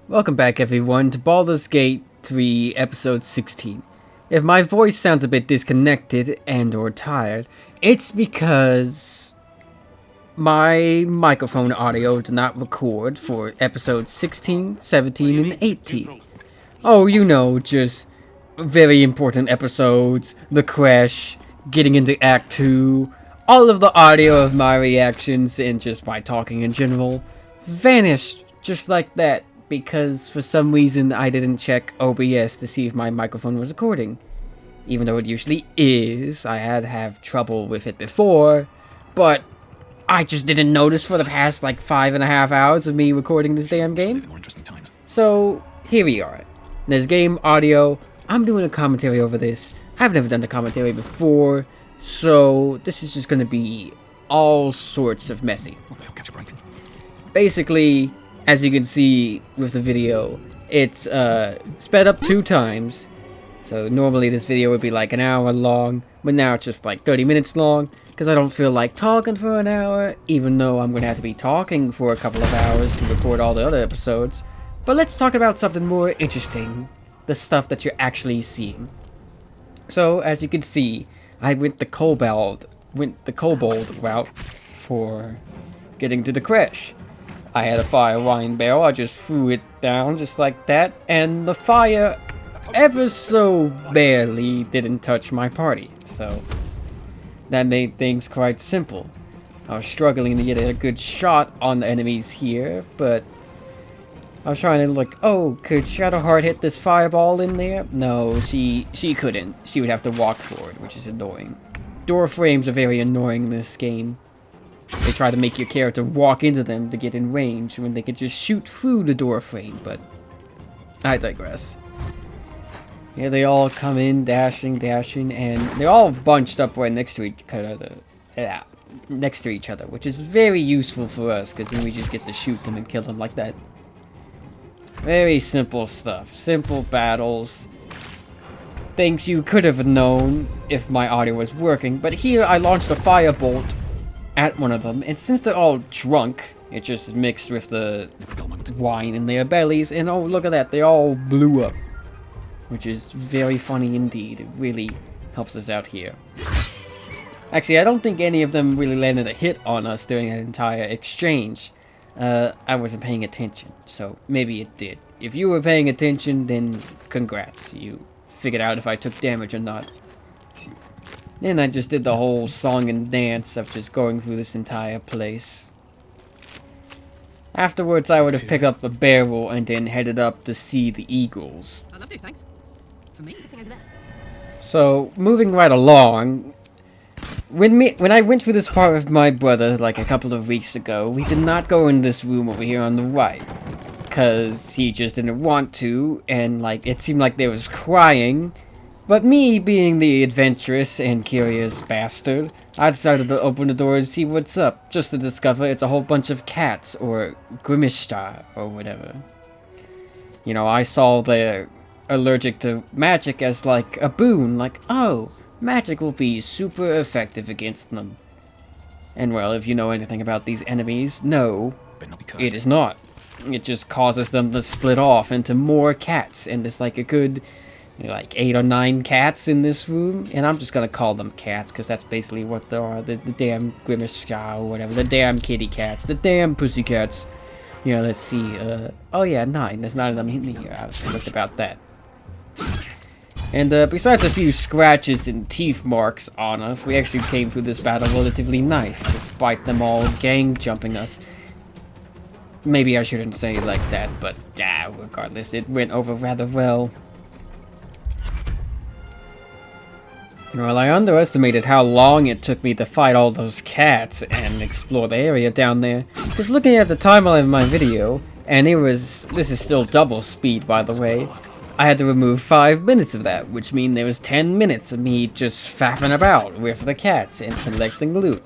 Welcome back, everyone, to Baldur's Gate 3, Episode 16. If my voice sounds a bit disconnected and/or tired, it's because my microphone audio did not record for Episodes 16, 17, and 18. Oh, you know, just very important episodes, the crash, getting into Act 2, all of the audio of my reactions and just my talking in general vanished just like that. Because for some reason I didn't check OBS to see if my microphone was recording. Even though it usually is, I had have trouble with it before, but I just didn't notice for the past like 5.5 hours of me recording this damn game. So here we are. There's game audio. I'm doing a commentary over this. I've never done a commentary before, so this is just gonna be all sorts of messy. Basically, as you can see with the video, it's sped up 2 times. So normally this video would be like an hour long, but now it's just like 30 minutes long, because I don't feel like talking for an hour, even though I'm going to have to be talking for a couple of hours to record all the other episodes. But let's talk about something more interesting, the stuff that you're actually seeing. So, as you can see, I went the kobold route for getting to the crash. I had a fire wine barrel, I just threw it down just like that, and the fire ever so barely didn't touch my party, so that made things quite simple. I was struggling to get a good shot on the enemies here, but I was trying to look, oh, could Shadowheart hit this fireball in there? No, she couldn't. She would have to walk forward, which is annoying. Door frames are very annoying in this game. They try to make your character walk into them to get in range when they can just shoot through the door frame, but I digress. Here they all come in, dashing, and they're all bunched up right next to each other, which is very useful for us, because then we just get to shoot them and kill them like that. Very simple stuff. Simple battles. Things you could have known if my audio was working, but here I launched a firebolt at one of them, and since they're all drunk, it just mixed with the wine in their bellies, and oh, look at that, they all blew up. Which is very funny indeed. It really helps us out here. Actually, I don't think any of them really landed a hit on us during that entire exchange. I wasn't paying attention, so maybe it did. If you were paying attention, then congrats. You figured out if I took damage or not. Then I just did the whole song and dance of just going through this entire place. Afterwards, I would have picked up a barrel and then headed up to see the eagles. I love to, thanks. For me, over there. So, moving right along, when I went through this part with my brother like a couple of weeks ago, we did not go in this room over here on the right. Because he just didn't want to, and like it seemed like there was crying. But me, being the adventurous and curious bastard, I decided to open the door and see what's up, just to discover it's a whole bunch of cats, or Grimishtar, or whatever. You know, I saw they're allergic to magic as like a boon, like, oh, magic will be super effective against them. And well, if you know anything about these enemies, no, it is not. It just causes them to split off into more cats, and there's like a good, like 8 or 9 cats in this room, and I'm just gonna call them cats because that's basically what they are. The damn Grimishka or whatever, the damn kitty cats, the damn pussy cats. You know, let's see. Oh yeah, 9. There's 9 of them in here. I was looked about that. And besides a few scratches and teeth marks on us, we actually came through this battle relatively nice, despite them all gang jumping us. Maybe I shouldn't say it like that, but yeah, regardless, it went over rather well. Well, I underestimated how long it took me to fight all those cats and explore the area down there. Because looking at the timeline of my video, and this is still double speed by the way, I had to remove 5 minutes of that, which means there was 10 minutes of me just faffing about with the cats and collecting loot.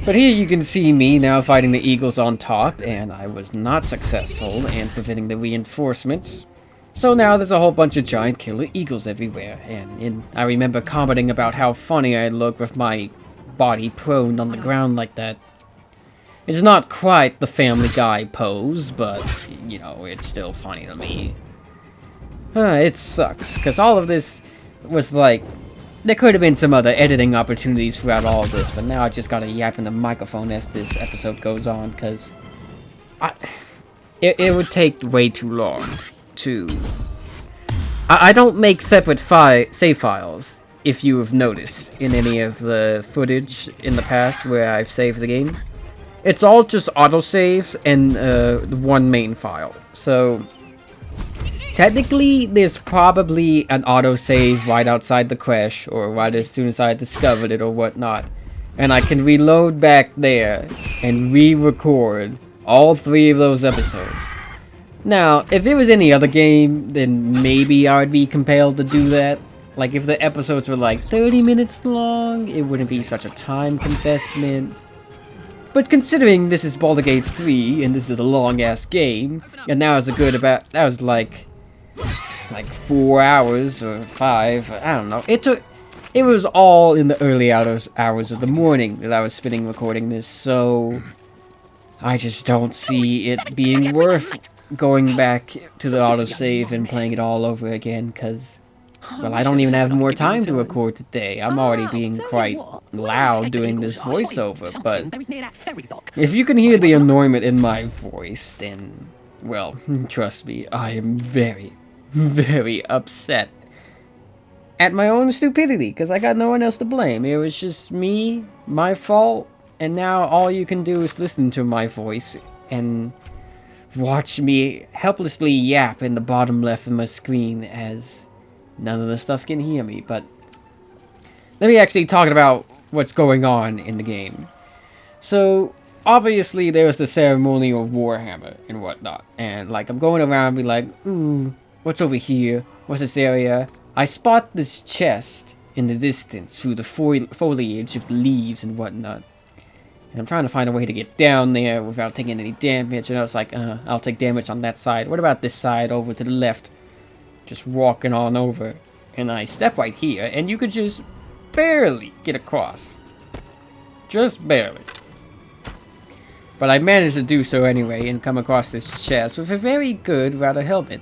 But here you can see me now fighting the eagles on top, and I was not successful in preventing the reinforcements. So now there's a whole bunch of giant killer eagles everywhere, and I remember commenting about how funny I look with my body prone on the ground like that. It's not quite the Family Guy pose, but, you know, it's still funny to me. It sucks, because all of this was like... There could have been some other editing opportunities throughout all of this, but now I just gotta yap in the microphone as this episode goes on, because... It would take way too long to... I don't make separate save files, if you have noticed, in any of the footage in the past where I've saved the game. It's all just autosaves and one main file. So, technically, there's probably an autosave right outside the crash, or right as soon as I discovered it or whatnot. And I can reload back there and re-record all 3 of those episodes. Now, if it was any other game, then maybe I would be compelled to do that. Like, if the episodes were like 30 minutes long, it wouldn't be such a time investment. But considering this is Baldur Gate 3, and this is a long-ass game, and that was like 4 hours, or 5, I don't know. It was all in the early hours of the morning that I was spending recording this, so I just don't see it being worth going back to the autosave and playing it all over again, because... Well, I don't even have more time to record today. I'm already being quite loud doing this voiceover, but if you can hear the annoyment in my voice, then, well, trust me, I am very, very upset at my own stupidity, because I got no one else to blame. It was just me, my fault, and now all you can do is listen to my voice and watch me helplessly yap in the bottom left of my screen as... None of the stuff can hear me, but let me actually talk about what's going on in the game. So, obviously, there's the ceremonial warhammer and whatnot, and like I'm going around and be like, ooh, what's over here? What's this area? I spot this chest in the distance through the foliage of the leaves and whatnot, and I'm trying to find a way to get down there without taking any damage. And I was like, I'll take damage on that side. What about this side over to the left? Just walking on over, and I step right here, and you could just barely get across. Just barely. But I managed to do so anyway, and come across this chest with a very good rather helmet.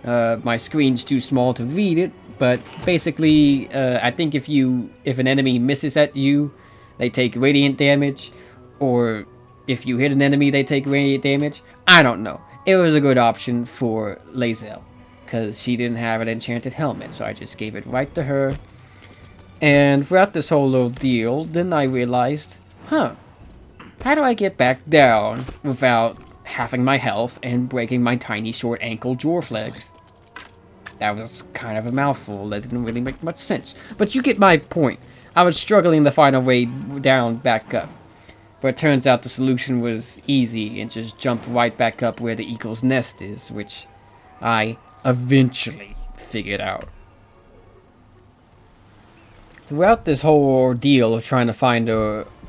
My screen's too small to read it, but basically, I think if an enemy misses at you, they take radiant damage, or if you hit an enemy, they take radiant damage. I don't know. It was a good option for Lae'zel, because she didn't have an enchanted helmet, so I just gave it right to her. And throughout this whole little deal, then I realized, how do I get back down without halving my health and breaking my tiny short ankle dwarf legs? That was kind of a mouthful. That didn't really make much sense. But you get my point. I was struggling to find a way down back up. But it turns out the solution was easy and just jump right back up where the eagle's nest is, which I eventually figured out. Throughout this whole ordeal of trying to find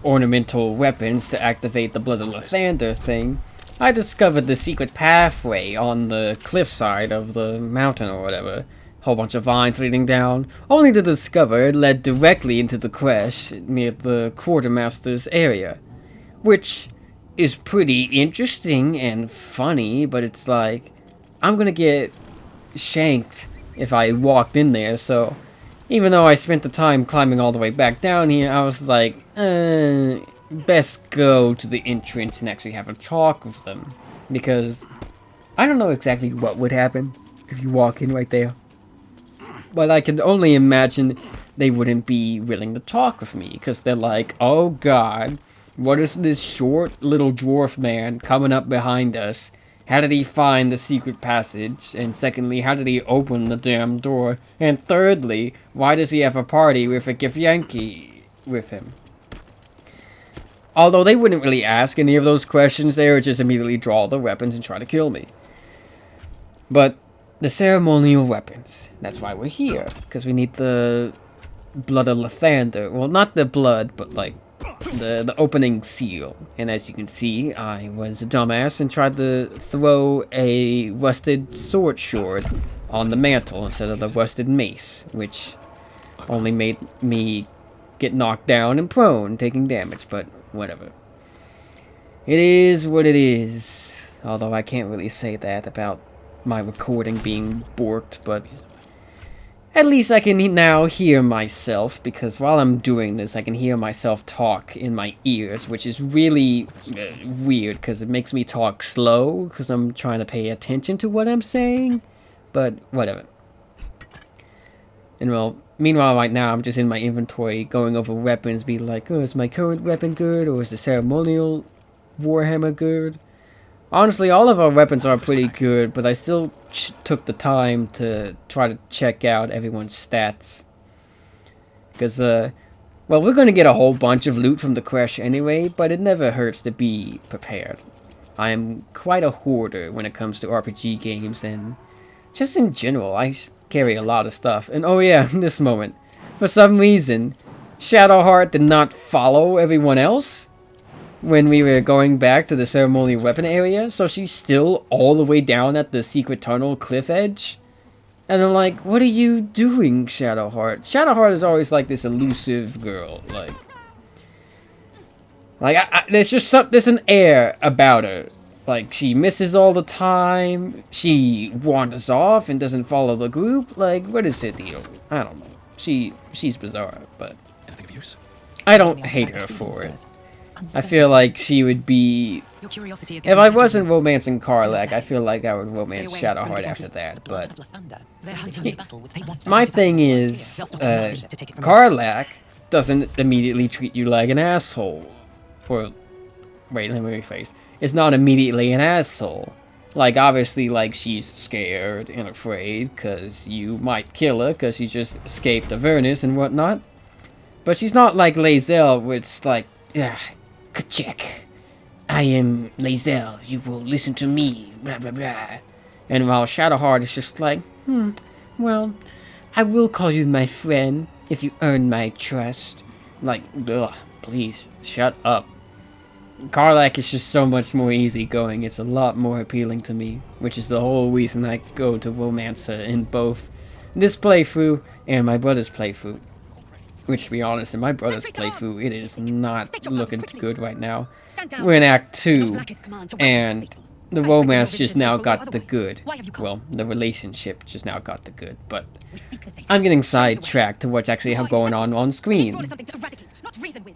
ornamental weapons to activate the Blood of Lathander thing, I discovered the secret pathway on the cliffside of the mountain or whatever. Whole bunch of vines leading down, only to discover it led directly into the crash near the quartermaster's area. Which is pretty interesting and funny, but it's like, I'm gonna get shanked if I walked in there, so even though I spent the time climbing all the way back down here, I was like, best go to the entrance and actually have a talk with them, because I don't know exactly what would happen if you walk in right there, but I can only imagine they wouldn't be willing to talk with me, because they're like, oh god, what is this short little dwarf man coming up behind us? How did he find the secret passage? And secondly, how did he open the damn door? And thirdly, why does he have a party with a Githyanki with him? Although they wouldn't really ask any of those questions, they would just immediately draw their weapons and try to kill me. But the ceremonial weapons, that's why we're here. Because we need the Blood of Lathander. Well, not the blood, but like the opening seal. And as you can see, I was a dumbass and tried to throw a rusted sword shard on the mantle instead of the rusted mace, which only made me get knocked down and prone, taking damage, but whatever. It is what it is. Although I can't really say that about my recording being borked, but at least I can now hear myself, because while I'm doing this, I can hear myself talk in my ears, which is really weird, because it makes me talk slow, because I'm trying to pay attention to what I'm saying, but whatever. And well, meanwhile, right now, I'm just in my inventory going over weapons, be like, oh, is my current weapon good, or is the ceremonial Warhammer good? Honestly, all of our weapons are pretty good, but I still took the time to try to check out everyone's stats. Because, well, we're going to get a whole bunch of loot from the crash anyway, but it never hurts to be prepared. I am quite a hoarder when it comes to RPG games, and just in general, I carry a lot of stuff. And oh yeah, in this moment, for some reason, Shadowheart did not follow everyone else when we were going back to the ceremonial weapon area, so she's still all the way down at the secret tunnel cliff edge. And I'm like, what are you doing, Shadowheart? Shadowheart is always like this elusive girl, there's an air about her. Like, she misses all the time, she wanders off and doesn't follow the group. Like, what is her deal? I don't know. She's bizarre, but Anything of use? I don't hate her for it. I feel like she would be... Your curiosity is If I wasn't romancing Karlach, I feel like I would romance Shadowheart after that, but... My thing is, Karlach doesn't immediately treat you like an asshole. Or... Wait, let me rephrase. It's not immediately an asshole. Like, obviously, like, she's scared and afraid, because you might kill her, because she just escaped Avernus and whatnot. But she's not like Lae'zel, where it's like, yeah, check. I am Lae'zel. You will listen to me. Blah blah blah. And while Shadowheart is just like, well, I will call you my friend if you earn my trust. Like, ugh, please shut up. Karlach is just so much more easygoing. It's a lot more appealing to me, which is the whole reason I go to romance her in both this playthrough and my brother's playthrough. Which, to be honest, in my brother's playthrough, it is not looking good right now. We're in Act 2, and the romance just now got the good. Well, the relationship just now got the good, but I'm getting sidetracked to what's actually going on screen.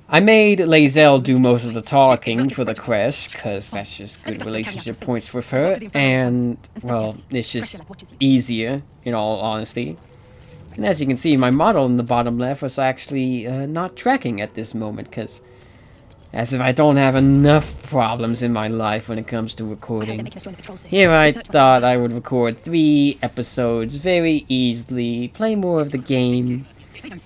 I made Lae'zel do most of the talking for the crash, because that's just good relationship points with her, and, well, it's just easier, in all honesty. And as you can see, my model in the bottom left was actually not tracking at this moment, because as if I don't have enough problems in my life when it comes to recording. Here I thought I would record 3 episodes very easily, play more of the game,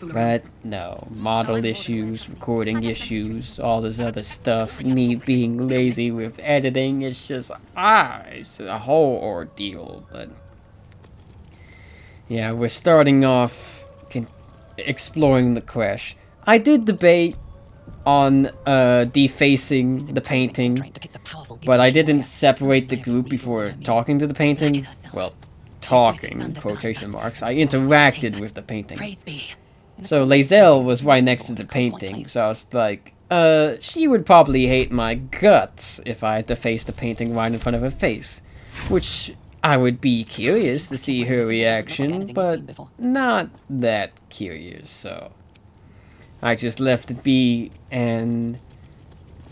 but no, model issues, recording issues, all this other stuff, me being lazy with editing, it's just, it's a whole ordeal, but... Yeah, we're starting off exploring the crash. I did debate on defacing the painting, but I didn't separate the group before talking to the painting. Well, talking, quotation marks. I interacted with the painting. So Lae'zel was right next to the painting, so I was like, she would probably hate my guts if I had to face the painting right in front of her face. Which... I would be curious to see her reaction, but not that curious, so I just left it be, and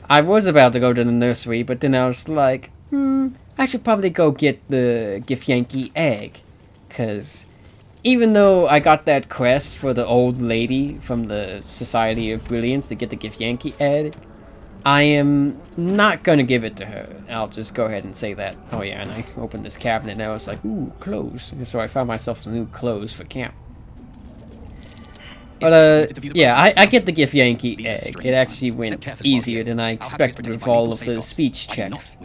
I was about to go to the nursery, but then I was like, I should probably go get the Githyanki egg, because even though I got that quest for the old lady from the Society of Brilliance to get the Githyanki egg, I am not going to give it to her. I'll just go ahead and say that. Oh yeah, and I opened this cabinet and I was like, ooh, clothes. So I found myself some new clothes for camp. But, yeah, I get the Githyanki egg. It actually went easier than I expected with all of the speech checks.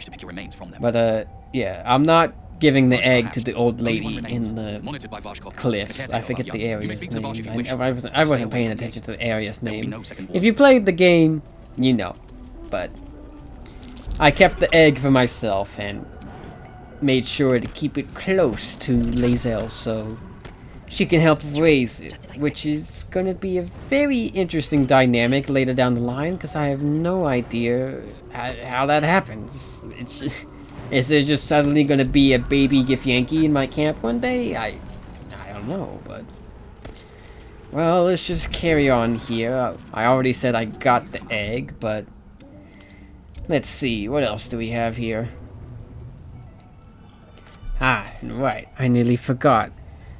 But, yeah, I'm not giving the egg to the old lady in the cliffs. I forget the area's name. I wasn't paying attention to the area's name. If you played the game, you know. But I kept the egg for myself and made sure to keep it close to Lae'zel, so she can help raise it, which is going to be a very interesting dynamic later down the line, because I have no idea how that happens. Is there just suddenly going to be a baby Githyanki in my camp one day? I don't know, but... Well, let's just carry on here. I already said I got the egg, but... Let's see, what else do we have here? Ah, right, I nearly forgot.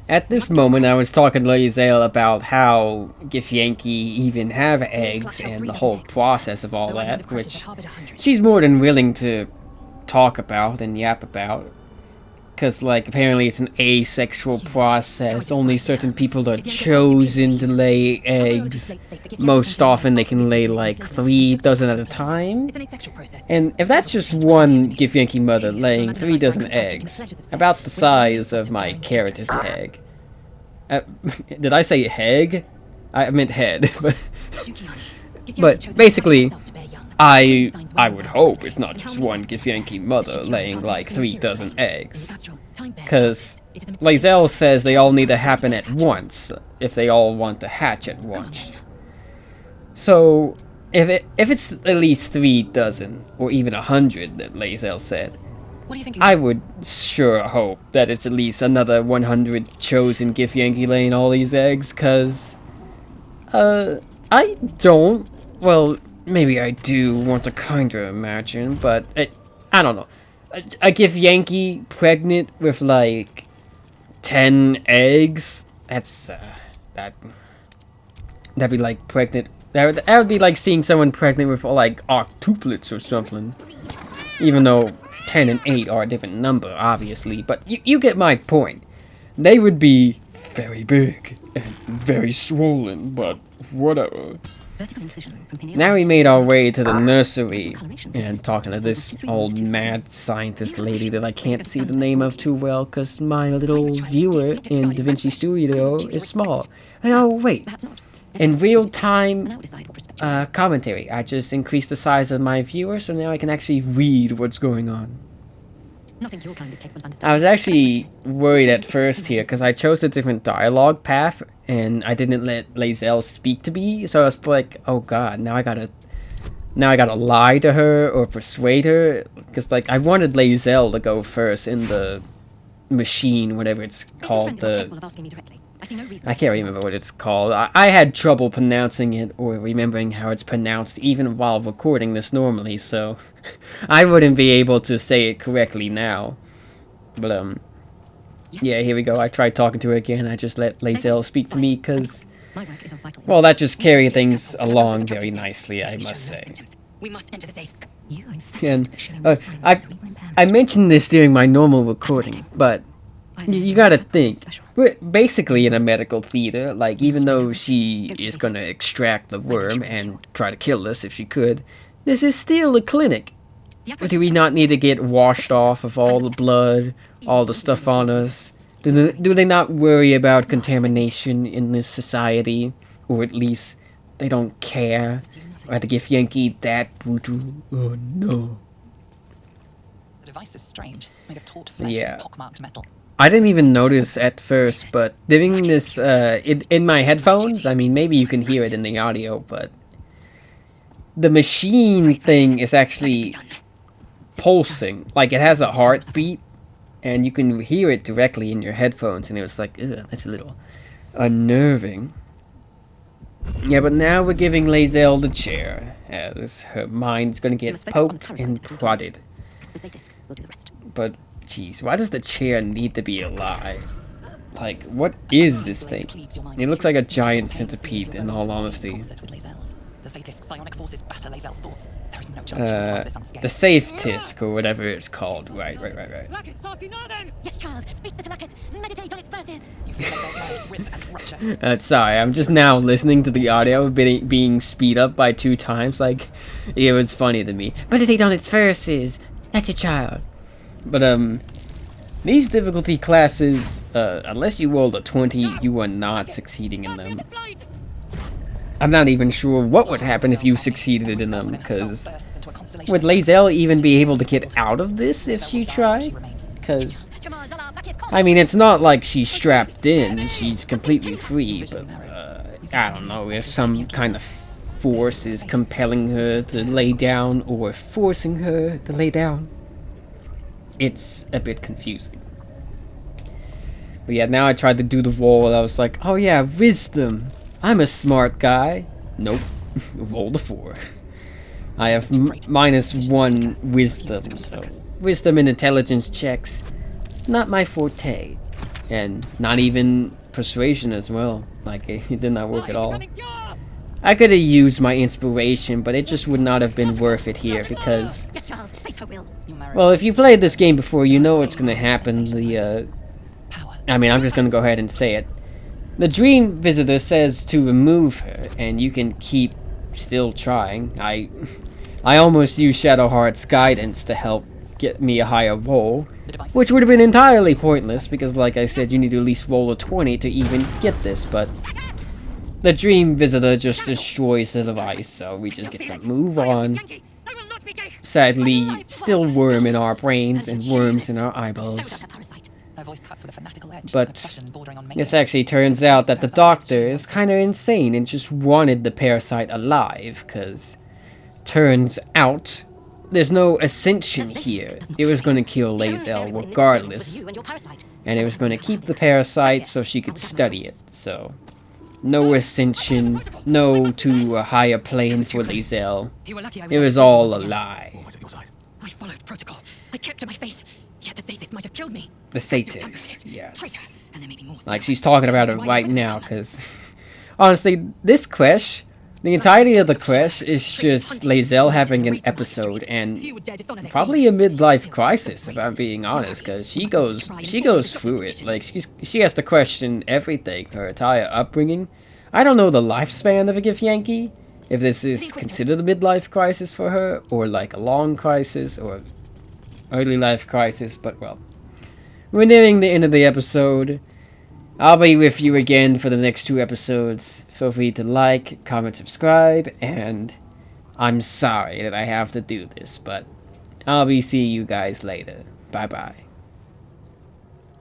At this moment, I was talking to Lae'zel about how Githyanki even have eggs and the whole process of all that, which she's more than willing to talk about and yap about. Because, like, apparently it's an asexual process. Only certain people are chosen to lay eggs. Most often they can lay, like, 3 dozen at a time. And if that's just one Githyanki mother laying 3 dozen eggs, about the size of my Caritas egg. Did I say egg? I meant head. But basically... I would hope it's not just one Githyanki mother laying like 3 dozen eggs. Because Lae'zel says they all need to happen at once, if they all want to hatch at once. So, if it's at least 3 dozen, or even 100 that Lae'zel said, I would sure hope that it's at least another 100 chosen Githyanki laying all these eggs, because, I don't, well... Maybe I do want to kinda imagine, but I don't know. A Githyanki pregnant with like 10 eggs? That's that'd be like pregnant. That would be like seeing someone pregnant with like octuplets or something. Even though 10 and 8 are a different number, obviously. But you get my point. They would be very big and very swollen, but whatever. Now we made our way to the nursery, and talking to this old mad scientist lady that I can't see the name of too well, because my little viewer in DaVinci Studio is small. Oh, wait. In real-time commentary, I just increased the size of my viewer, so now I can actually read what's going on. I was actually worried at first here, because I chose a different dialogue path, and I didn't let Lae'zel speak to me, so I was like, oh god, now I gotta lie to her, or persuade her, because, like, I wanted Lae'zel to go first in the machine, whatever it's called, I can't remember what it's called. I had trouble pronouncing it, or remembering how it's pronounced, even while recording this normally, so I wouldn't be able to say it correctly now. But, yeah, here we go. I tried talking to her again. I just let Lae'zel speak to me, because, well, that just carried things along very nicely, I must say. And, I mentioned this during my normal recording, but you gotta think, we're basically in a medical theater, like, even though she is gonna extract the worm and try to kill us if she could, this is still a clinic. Do we not need to get washed off of all the blood, all the stuff on us? Do they not worry about contamination in this society? Or at least, they don't care? Are the Githyanki that brutal? Oh no. The device is strange, made of taut flesh and pockmarked metal. I didn't even notice at first, but doing this in my headphones, I mean, maybe you can hear it in the audio, but the machine thing is actually pulsing. Like, it has a heartbeat, and you can hear it directly in your headphones, and it was like, ugh, that's a little unnerving. Yeah, but now we're giving Lae'zel the chair, as her mind's gonna get poked and prodded. But, jeez, why does the chair need to be a lie? Like, what is this thing? It looks like a giant centipede, in all honesty. The safe tisk, or whatever it's called. Right. Yes, child, speak the Lacket. Meditate on its verses. Sorry, I'm just now listening to the audio being speed up by 2 times. Like, it was funny to me. Meditate on its verses. That's a child. But, these difficulty classes, unless you rolled a 20, you are not succeeding in them. I'm not even sure what would happen if you succeeded in them, because would Lae'zel even be able to get out of this if she tried? Because I mean, it's not like she's strapped in. She's completely free, but I don't know if some kind of force is compelling her to lay down or forcing her to lay down. It's a bit confusing. But yeah, now I tried to do the roll and I was like, oh yeah, wisdom. I'm a smart guy. Nope. Roll the 4. I have -1 wisdom, so wisdom and intelligence checks, not my forte. And not even persuasion as well. Like, it did not work at all. I could have used my inspiration, but it just would not have been worth it here because... Well, if you played this game before, you know what's gonna happen. I mean, I'm just gonna go ahead and say it. The Dream Visitor says to remove her, and you can keep still trying. I almost used Shadowheart's guidance to help get me a higher roll, which would have been entirely pointless because, like I said, you need to at least roll a 20 to even get this, but the Dream Visitor just destroys the device, so we just get to move on. Sadly, still worm in our brains and worms in our eyeballs. But this actually turns out that the doctor is kind of insane and just wanted the parasite alive, because turns out there's no ascension here. It was going to kill Lae'zel regardless, and it was going to keep the parasite so she could study it. So no ascension, no to a higher plane for Lae'zel. It was all a lie. I followed protocol. I kept to my faith. Yet the Sathis might have killed me. The Sathis, yes. And there may be more. Like, she's talking about it right now, because honestly, this quest, the entirety of the quest is just Lae'zel having an episode and probably a midlife crisis, if I'm being honest, because she goes through it. Like, she has to question everything, her entire upbringing. I don't know the lifespan of a Githyanki, if this is considered a midlife crisis for her, or like a long crisis, or early life crisis, but well. We're nearing the end of the episode. I'll be with you again for the next 2 episodes. Feel free to like, comment, subscribe, and I'm sorry that I have to do this, but I'll be seeing you guys later. Bye-bye.